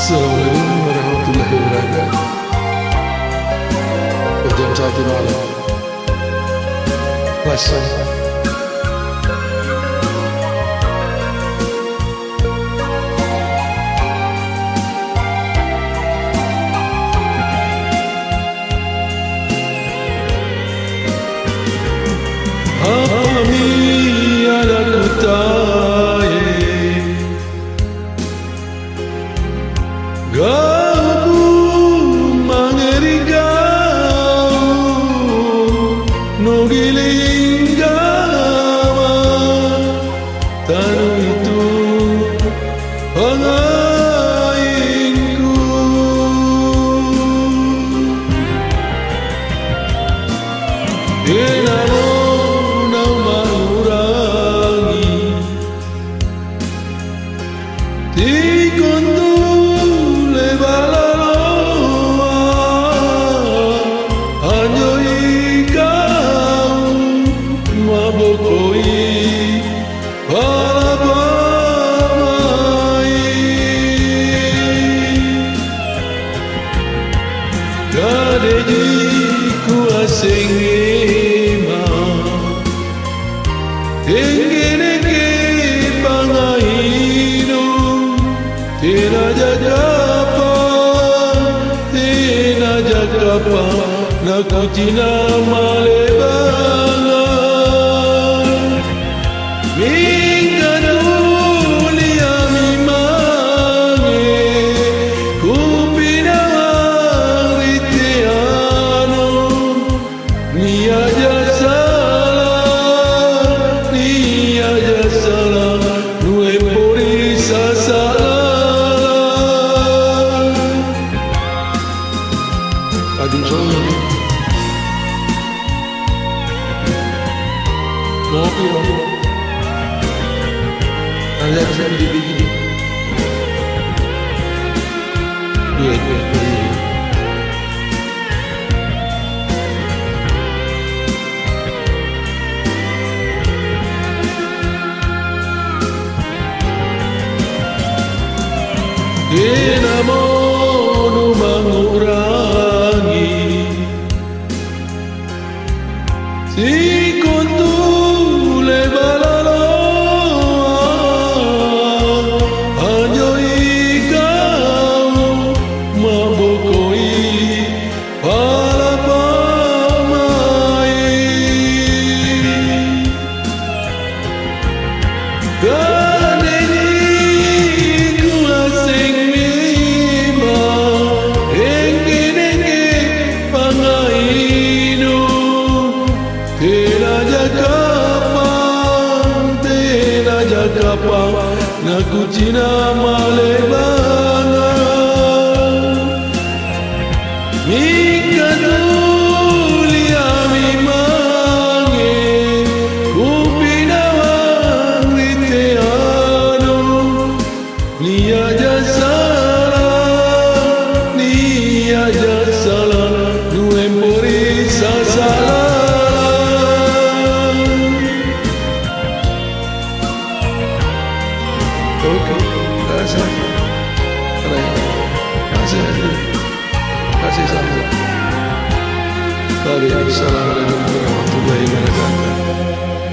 Assalamualaikum warahmatullahi wabarakatuh. Jam 1 malam. Puasa. Kami ada kutai Gabu mangerigau Nogiling gama Tanu itu pangainku Enamo nama urangi Tikundu Kadejiku asingima Enggeneke pangainu Tena jagapa Nakutina malebanga Mingadulia mimange Kupina riteano Ni aja salah Nue pori sasalah Aduh sorry Kopi aku Lihat saya di begini Duit Dinamo nu mengurangi Si kuntu lebalalo Hanya ikau mabokoi palapamai Kapang naku cina malebanga Mikadulia mimange Kupina riteano Ni aja salah Nue pori sasalah Oke, kasih sama. Assalamualaikum warahmatullahi wabarakatuh.